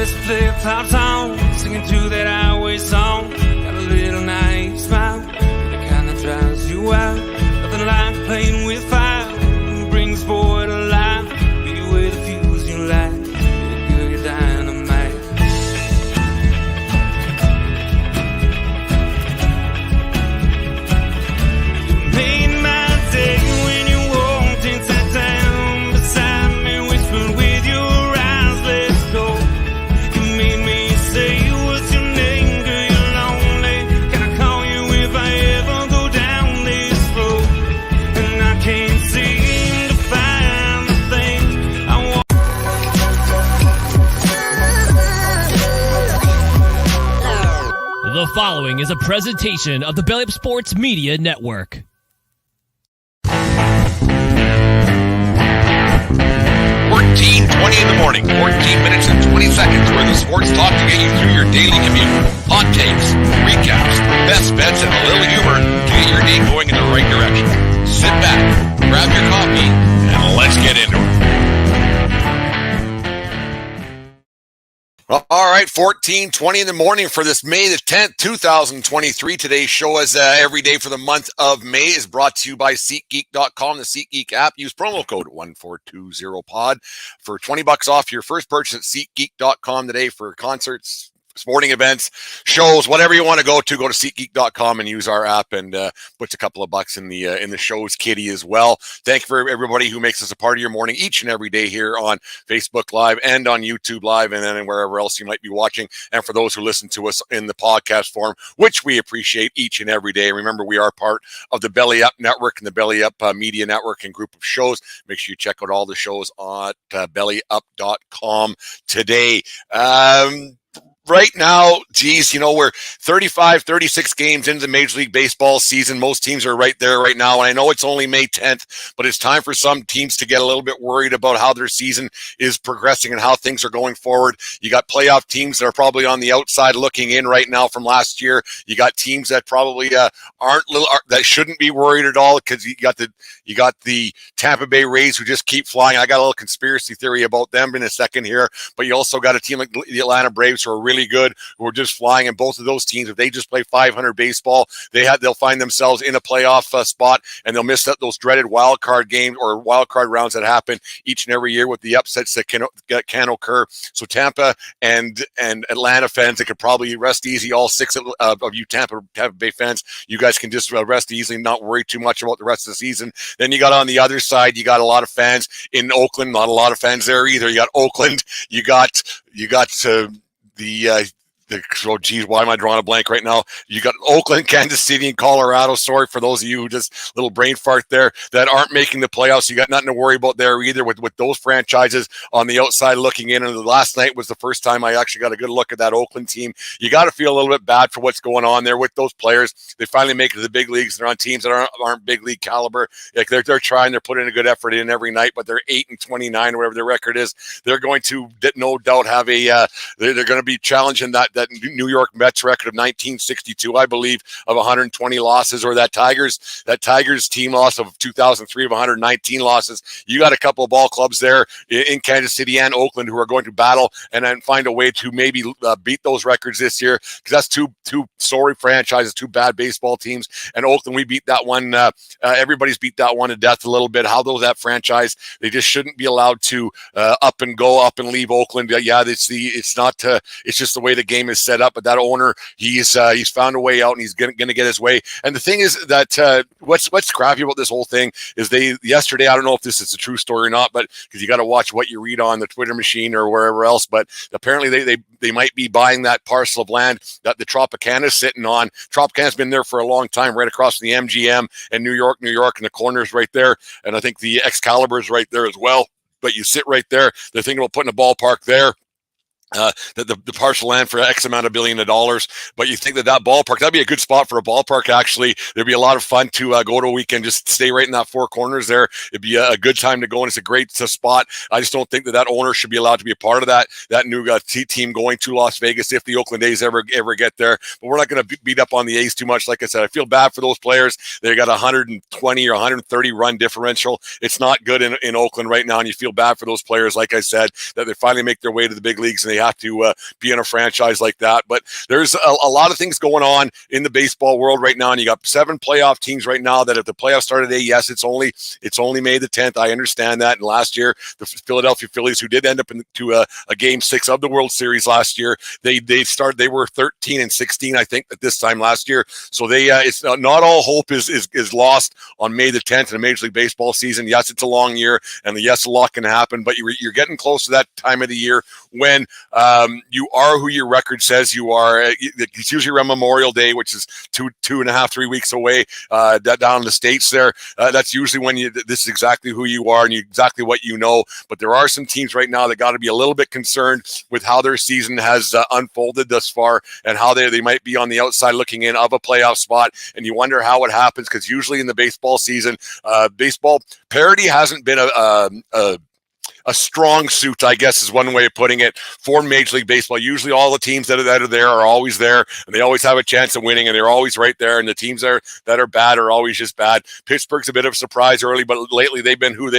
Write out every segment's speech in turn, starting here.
Let's play a pop song, singing to that highway song. Got a little naive smile, the kind that drives you out. Nothing like playing with fire, brings boy to life. Beat away the fuse you light, girl, you're dynamite. You made my day when you walked into town beside me, whispered with your eyes, let's go. You made me say what's your name, girl, you're lonely. Can I call you if I ever go down this road? And I can't seem to find the things I want. The following is a presentation of the Belly Up Sports Media Network. 14:20 in the morning, 14 minutes and 20 seconds worth of sports talk to get you through your daily commute. Hot takes, recaps, best bets, and a little humor to get your day going in the right direction. Sit back, grab your coffee, and let's get into it. All right, 14:20 in the morning for this May the 10th, 2023. Today's show, as every day for the month of May, is brought to you by SeatGeek.com, the SeatGeek app. Use promo code 1420POD for $20 off your first purchase at SeatGeek.com today for concerts, sporting events, shows, whatever you want to go to SeatGeek.com and use our app, and puts a couple of bucks in the show's kitty as well. Thank you for everybody who makes us a part of your morning each and every day here on Facebook Live and on YouTube Live, and then wherever else you might be watching. And for those who listen to us in the podcast form, which we appreciate each and every day. Remember, we are part of the Belly Up Network and the Belly Up Media Network and group of shows. Make sure you check out all the shows on bellyup.com today. Right now, geez, we're 35, 36 games into the Major League Baseball season. Most teams are right there right now. And I know it's only May 10th, but it's time for some teams to get a little bit worried about how their season is progressing and how things are going forward. You got playoff teams that are probably on the outside looking in right now from last year. You got teams that probably that shouldn't be worried at all, because you got the Tampa Bay Rays who just keep flying. I got a little conspiracy theory about them in a second here, but you also got a team like the Atlanta Braves who are really good, who are just flying. And both of those teams, if they just play 500 baseball, they'll find themselves in a playoff spot, and they'll miss those dreaded wild card games or wild card rounds that happen each and every year with the upsets that can occur. So Tampa and Atlanta fans, they could probably rest easy. All six of you Tampa Bay fans, you guys can just rest easily, not worry too much about the rest of the season. Then you got on the other side, you got a lot of fans in Oakland, not a lot of fans there either. You got Oakland, you got oh geez, why am I drawing a blank right now? You got Oakland, Kansas City, and Colorado. Sorry for those of you who just little brain fart there that aren't making the playoffs. You got nothing to worry about there either with those franchises on the outside looking in. And last night was the first time I actually got a good look at that Oakland team. You got to feel a little bit bad for what's going on there with those players. They finally make it to the big leagues. They're on teams that aren't big league caliber. Like they're trying, they're putting a good effort in every night, but they're 8-29, whatever their record is. They're going to no doubt have they're going to be challenging that New York Mets record of 1962, I believe, of 120 losses, or that Tigers team loss of 2003 of 119 losses. You got a couple of ball clubs there in Kansas City and Oakland who are going to battle and then find a way to maybe beat those records this year, because that's two sorry franchises, two bad baseball teams. And Oakland, we beat that one. Everybody's beat that one to death a little bit. That franchise, they just shouldn't be allowed to up and leave Oakland. Yeah, it's just the way the game is set up. But that owner, he's found a way out, and he's going to get his way. And the thing is that what's crappy about this whole thing is yesterday, I don't know if this is a true story or not, but because you got to watch what you read on the Twitter machine or wherever else, but apparently they might be buying that parcel of land that the Tropicana is sitting on. Tropicana's been there for a long time, right across from the MGM and New York, and the corner's right there. And I think the Excalibur is right there as well. But you sit right there. They're thinking about putting a ballpark there. The parcel land for X amount of billion of dollars, but you think that ballpark, that'd be a good spot for a ballpark. Actually, there'd be a lot of fun to go to a weekend, just stay right in that four corners there. It'd be a good time to go, and it's a great spot. I just don't think that owner should be allowed to be a part of that new team going to Las Vegas if the Oakland A's ever get there. But we're not going to beat up on the A's too much. Like I said, I feel bad for those players. They got 120 or 130 run differential. It's not good in Oakland right now, and you feel bad for those players. Like I said, that they finally make their way to the big leagues, and they have to be in a franchise like that. But there's a lot of things going on in the baseball world right now, and you got 7 playoff teams right now that if the playoffs started today, yes, it's only May the 10th. I understand that. And last year, the Philadelphia Phillies, who did end up into a Game 6 of the World Series last year, they were 13-16, I think, at this time last year. So it's not all hope is lost on May the 10th in a Major League Baseball season. Yes, it's a long year, and yes, a lot can happen, but you're getting close to that time of the year when you are who your record says you are. It's usually around Memorial Day, which is 2.5-3 weeks away down in the States there. That's usually when this is exactly who you are and exactly what you know. But there are some teams right now that got to be a little bit concerned with how their season has unfolded thus far and how they might be on the outside looking in of a playoff spot. And you wonder how it happens, because usually in the baseball season, baseball parity hasn't been a strong suit, I guess is one way of putting it, for Major League Baseball. Usually all the teams that are there are always there, and they always have a chance of winning, and they're always right there, and the teams that are bad are always just bad. Pittsburgh's a bit of a surprise early, but lately they've been who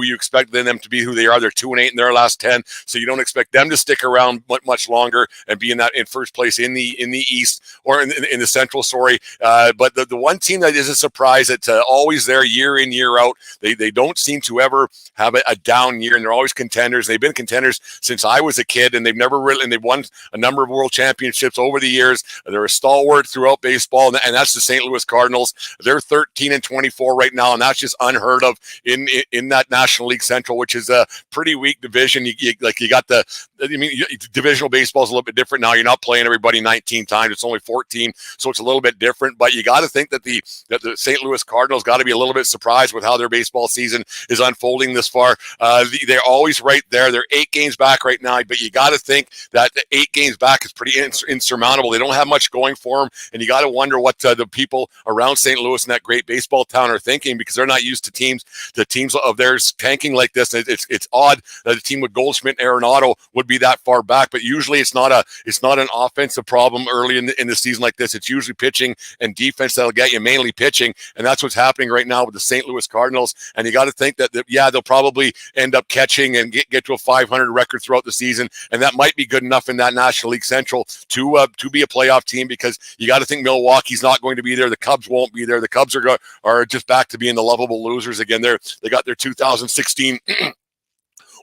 you expect them to be who they are. They're 2-8 in their last 10, so you don't expect them to stick around much longer and be in first place in the East or in the Central. But the one team that is a surprise that's always there year in, year out, they don't seem to ever have a down year, and they're always contenders. They've been contenders since I was a kid, and they've won a number of world championships over the years. They're a stalwart throughout baseball, and that's the St. Louis Cardinals. They're 13-24 right now, and that's just unheard of in that National League Central, which is a pretty weak division. Divisional baseball is a little bit different now. You're not playing everybody 19 times; it's only 14, so it's a little bit different. But you got to think that the St. Louis Cardinals got to be a little bit surprised with how their baseball season is unfolding this far. They're always right there. They're 8 games back right now, but you got to think that the 8 games back is pretty insurmountable. They don't have much going for them, and you got to wonder what the people around St. Louis and that great baseball town are thinking, because they're not used to teams of theirs tanking like this. It's odd that a team with Goldschmidt and Arenado would be that far back, but usually it's not an offensive problem early in the season like this. It's usually pitching and defense that'll get you, mainly pitching, and that's what's happening right now with the St. Louis Cardinals. And you got to think that they'll probably end up catching and get to a 500 record throughout the season, and that might be good enough in that National League Central to be a playoff team, because you got to think Milwaukee's not going to be there. The Cubs won't be there. The Cubs are just back to being the lovable losers again. They got their 2016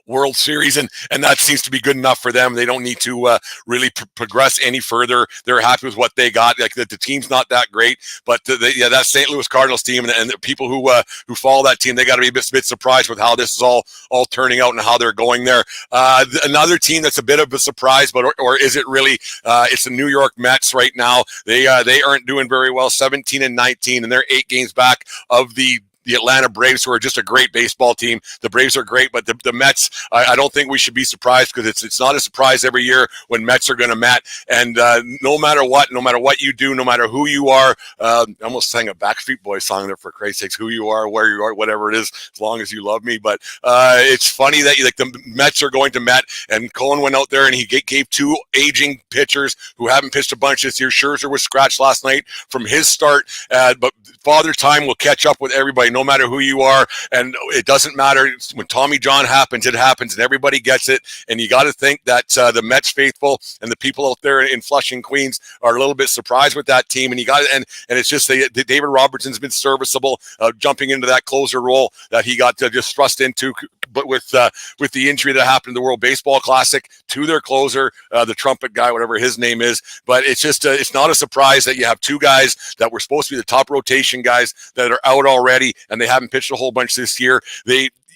World Series, and that seems to be good enough for them. They don't need to really progress any further. They're happy with what they got. Like the team's not that great, but that St. Louis Cardinals team and the people who follow that team, they got to be a bit surprised with how this is all turning out and how they're going there. Another team that's a bit of a surprise, but or is it really? It's the New York Mets right now. They aren't doing very well, 17-19, and they're 8 games back of the Atlanta Braves, who are just a great baseball team. The Braves are great, but the Mets, I don't think we should be surprised, because it's not a surprise every year when Mets are going to Met. And no matter what you do, no matter who you are, I almost sang a Backstreet Boys song there, for Christ's sakes, who you are, where you are, whatever it is, as long as you love me. But it's funny that the Mets are going to Met, and Cohen went out there and he gave 2 aging pitchers who haven't pitched a bunch this year. Scherzer was scratched last night from his start, but Father Time will catch up with everybody, no matter who you are, and it doesn't matter. When Tommy John happens, it happens, and everybody gets it. And you got to think that the Mets faithful and the people out there in Flushing, Queens, are a little bit surprised with that team. And you got and it's just David Robertson's been serviceable, jumping into that closer role that he got just thrust into. But with the injury that happened in the World Baseball Classic to their closer, the trumpet guy, whatever his name is, but it's just it's not a surprise that you have 2 guys that were supposed to be the top rotation guys that are out already, and they haven't pitched a whole bunch this year.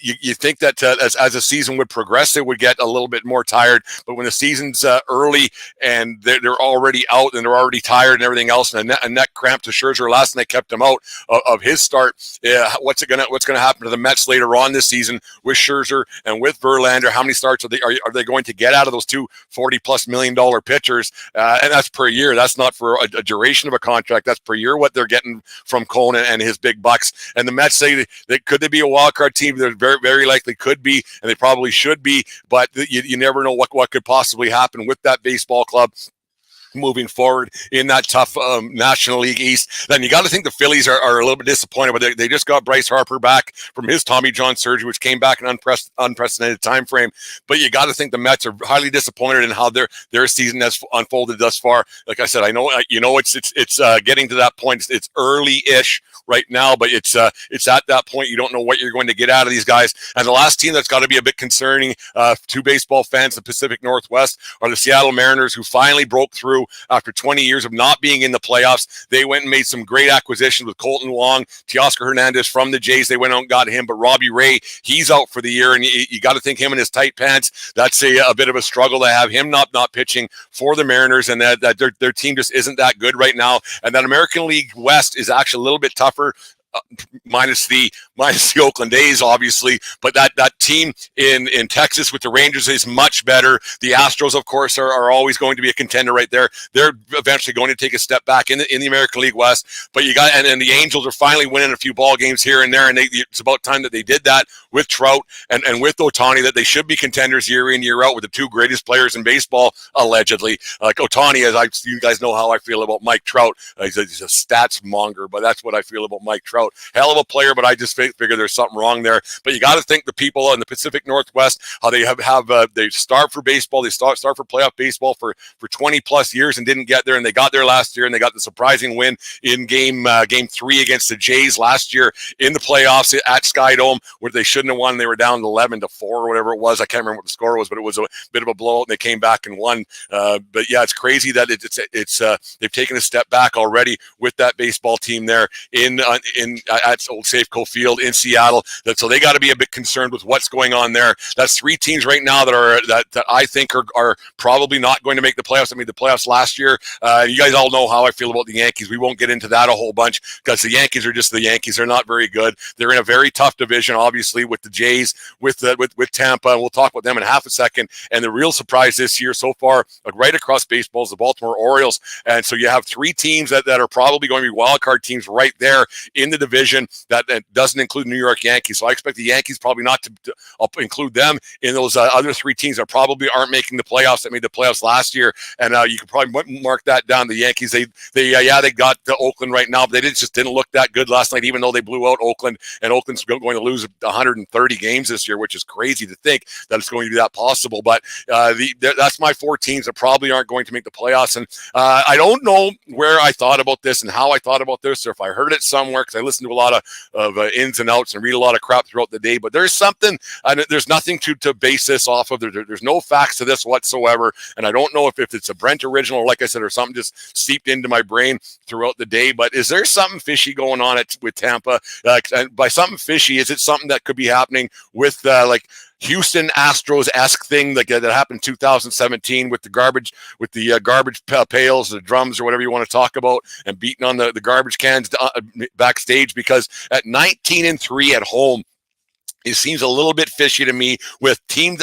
You think that as the season would progress, they would get a little bit more tired. But when the season's early and they're already out and they're already tired and everything else, and a neck cramp to Scherzer last night kept him out of his start. What's gonna happen to the Mets later on this season with Scherzer and with Verlander? How many starts are they going to get out of those 2 $40+ million pitchers? And that's per year. That's not for a duration of a contract. That's per year what they're getting from Cohen and his big bucks. And the Mets say could they be a wild card team? They're very, very likely could be, and they probably should be, but you never know what could possibly happen with that baseball club. moving forward in that tough National League East. Then you got to think the Phillies are a little bit disappointed, but they just got Bryce Harper back from his Tommy John surgery, which came back in an unprecedented time frame. But you got to think the Mets are highly disappointed in how their season has unfolded thus far. Like I said, I know it's getting to that point. It's early-ish right now, but it's at that point you don't know what you're going to get out of these guys. And the last team that's got to be a bit concerning to baseball fans, the Pacific Northwest, are the Seattle Mariners, who finally broke through after 20 years of not being in the playoffs. They went and made some great acquisitions with Colton Wong, Teoscar Hernandez from the Jays. They went out and got him, but Robbie Ray, he's out for the year, and you got to think him in his tight pants. That's a bit of a struggle to have him not pitching for the Mariners, and that their team just isn't that good right now. And that American League West is actually a little bit tougher. Minus the Oakland A's, obviously, but that team in Texas with the Rangers is much better. The Astros, of course, are always going to be a contender right there. They're eventually going to take a step back in the American League West. But you got and the Angels are finally winning a few ball games here and there, and it's about time that they did that with Trout and with Ohtani, that they should be contenders year in, year out with the two greatest players in baseball, allegedly. Like Ohtani, you guys know how I feel about Mike Trout. He's a stats monger, but that's what I feel about Mike Trout. Hell of a player, but I just figure there's something wrong there. But you got to think the people in the Pacific Northwest, how they they starved for baseball, they starved for playoff baseball for 20 plus years and didn't get there, and they got there last year, and they got the surprising win in game 3 against the Jays last year in the playoffs at Skydome, where they shouldn't have won. They were down 11-4 or whatever it was. I can't remember what the score was, but it was a bit of a blowout, and they came back and won. But yeah, it's crazy that it's they've taken a step back already with that baseball team there at Old Safeco Field in Seattle. So they got to be a bit concerned with what's going on there. That's 3 teams right now that I think are probably not going to make the playoffs. I mean, the playoffs last year. You guys all know how I feel about the Yankees. We won't get into that a whole bunch because the Yankees are just the Yankees. They're not very good. They're in a very tough division, obviously, with the Jays, with Tampa, and we'll talk about them in half a second. And the real surprise this year so far, right across baseball, is the Baltimore Orioles. And so you have 3 teams that are probably going to be wild card teams right there in the division that doesn't include New York Yankees. So I expect the Yankees probably not to include them in those other 3 teams that probably aren't making the playoffs, that made the playoffs last year. And you could probably mark that down. The Yankees, they got Oakland right now, but they just didn't look that good last night, even though they blew out Oakland, and Oakland's going to lose 130 games this year, which is crazy to think that it's going to be that possible. But that's my 4 teams that probably aren't going to make the playoffs. And I don't know where I thought about this and how I thought about this, or if I heard it somewhere, because I listen to a lot of ins and outs and read a lot of crap throughout the day. But there's something, and there's nothing to base this off of. There's no facts to this whatsoever. And I don't know if it's a Brent original, like I said, or something just seeped into my brain throughout the day. But is there something fishy going on with Tampa? And by something fishy, is it something that could be happening with like Houston Astros-esque thing that happened in 2017 with the garbage pails, the drums, or whatever you want to talk about, and beating on the garbage cans backstage? Because at 19-3 at home, it seems a little bit fishy to me with a team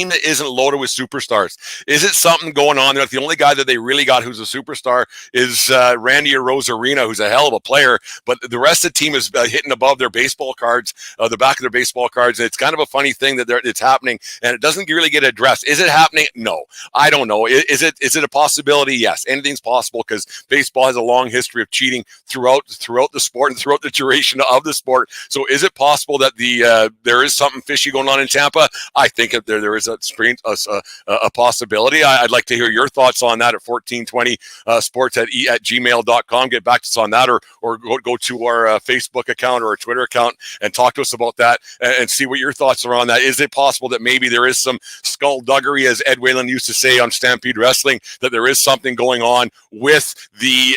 that isn't loaded with superstars. Is it something going on there? The only guy that they really got who's a superstar is Randy Arozarena, who's a hell of a player, but the rest of the team is hitting above their baseball cards, the back of their baseball cards. And it's kind of a funny thing that it's happening, and it doesn't really get addressed. Is it happening? No, I don't know. Is it a possibility? Yes, anything's possible because baseball has a long history of cheating throughout the sport and throughout the duration of the sport. So is it possible that there is something fishy going on in Tampa? I think there is a possibility. I'd like to hear your thoughts on that at 1420 sports at gmail.com. Get back to us on that, or go to our Facebook account or our Twitter account and talk to us about that and see what your thoughts are on that. Is it possible that maybe there is some skullduggery, as Ed Whalen used to say on Stampede Wrestling, that there is something going on with the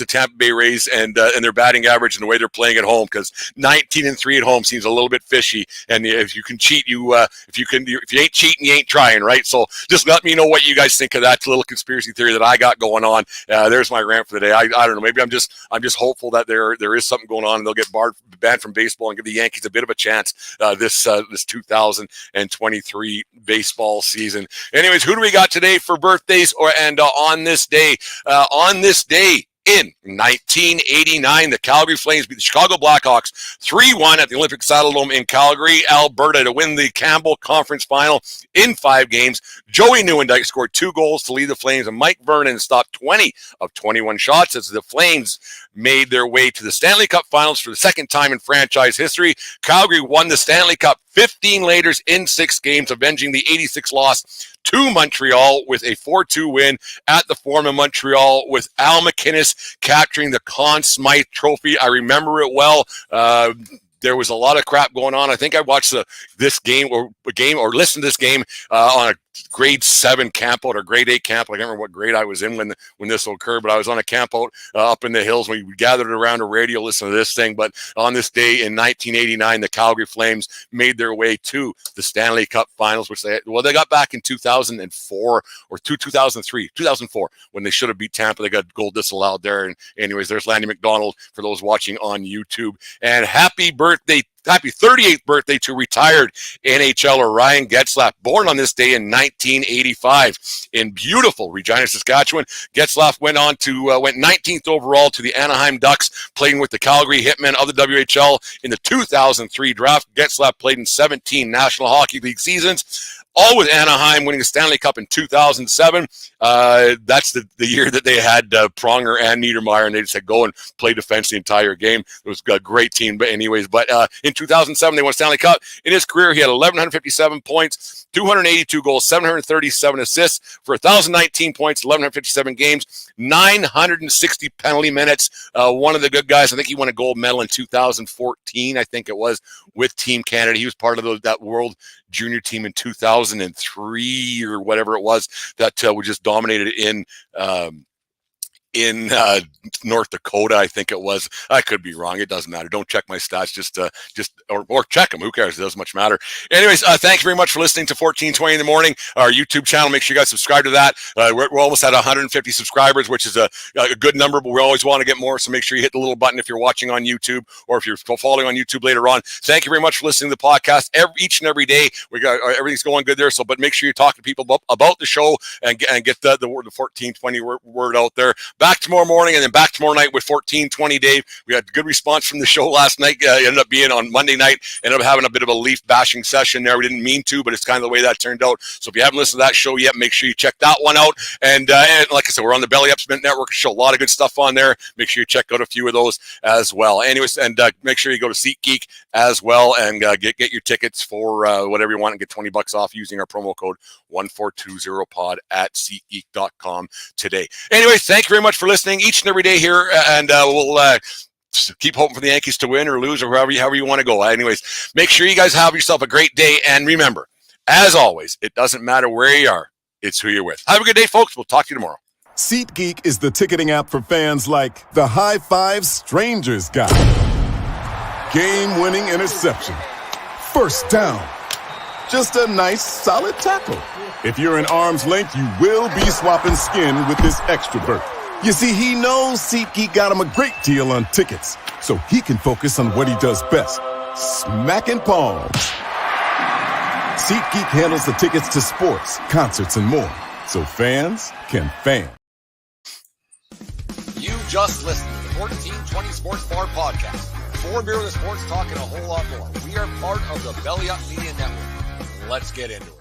Tampa Bay Rays and their batting average and the way they're playing at home? Because 19-3 at home seems a little bit fishy, and if you can cheat, if you ain't cheating, you ain't trying, right? So just let me know what you guys think of that little conspiracy theory that I got going on. There's my rant for the day. I don't know. Maybe I'm just hopeful that there is something going on, and they'll get banned from baseball and give the Yankees a bit of a chance this 2023 baseball season. Anyways, who do we got today for birthdays? On this day? On this day, In 1989, the Calgary Flames beat the Chicago Blackhawks 3-1 at the Olympic Saddledome in Calgary, Alberta, to win the Campbell Conference Final in 5 games. Joey Nieuwendyk scored 2 goals to lead the Flames, and Mike Vernon stopped 20 of 21 shots as the Flames made their way to the Stanley Cup Finals for the second time in franchise history. Calgary won the Stanley Cup 15 later in 6 games, avenging the 86 loss to Montreal with a 4-2 win at the Forum in Montreal, with Al MacInnis capturing the Conn Smythe Trophy. I remember it well. There was a lot of crap going on. I think I watched this game or listened to this game on a grade 7 campout or grade 8 campout. I can't remember what grade I was in when this occurred, but I was on a campout up in the hills. We gathered around a radio, listening to this thing. But on this day in 1989, the Calgary Flames made their way to the Stanley Cup Finals, which they got back in 2004 or 2004, when they should have beat Tampa. They got goal disallowed there. And anyways, there's Lanny McDonald for those watching on YouTube. And happy 38th birthday to retired NHLer Ryan Getzlaf, born on this day in 1985 in beautiful Regina, Saskatchewan. Getzlaf went 19th overall to the Anaheim Ducks, playing with the Calgary Hitmen of the WHL in the 2003 draft. Getzlaf played in 17 National Hockey League seasons, all with Anaheim, winning the Stanley Cup in 2007. That's the year that they had Pronger and Niedermeyer, and they just said go and play defense the entire game. It was a great team. But anyways, in 2007, they won Stanley Cup. In his career, he had 1,157 points, 282 goals, 737 assists for 1,019 points, 1,157 games, 960 penalty minutes. One of the good guys. I think he won a gold medal in 2014, I think it was, with Team Canada. He was part of that World Junior team in 2003 or whatever it was that was just dominated in North Dakota, I think it was. I could be wrong. It doesn't matter. Don't check my stats. Or check them. Who cares? It doesn't much matter. Anyways, thanks very much for listening to 1420 in the morning, our YouTube channel. Make sure you guys subscribe to that. We're almost at 150 subscribers, which is a good number, but we always want to get more. So make sure you hit the little button if you're watching on YouTube, or if you're following on YouTube later on. Thank you very much for listening to the podcast each and every day. We got everything's going good there. But make sure you talk to people about the show and get the word, the 1420 word out there. Back tomorrow morning, and then back tomorrow night with 1420 Dave. We had good response from the show last night. Ended up being on Monday night. Ended up having a bit of a Leaf bashing session there. We didn't mean to, but it's kind of the way that turned out. So if you haven't listened to that show yet, make sure you check that one out. And like I said, we're on the Belly Up Cement Network show. A lot of good stuff on there. Make sure you check out a few of those as well. Anyways, and make sure you go to SeatGeek as well and get your tickets for whatever you want and get $20 off using our promo code 1420pod at SeatGeek.com today. Anyways, thank you very much for listening each and every day here, and we'll keep hoping for the Yankees to win or lose, or however you want to go. Anyways, make sure you guys have yourself a great day, and remember, as always, it doesn't matter where you are, it's who you're with. Have a good day, folks. We'll talk to you tomorrow. SeatGeek is the ticketing app for fans like the High Five Strangers guy, game-winning interception, first down, just a nice solid tackle. If you're in arm's length, you will be swapping skin with this extrovert. You see, he knows SeatGeek got him a great deal on tickets, so he can focus on what he does best, smacking palms. SeatGeek handles the tickets to sports, concerts, and more, so fans can fan. You just listened to the 1420 Sports Bar Podcast. 4 beer with sports talk and a whole lot more. We are part of the Belly Up Media Network. Let's get into it.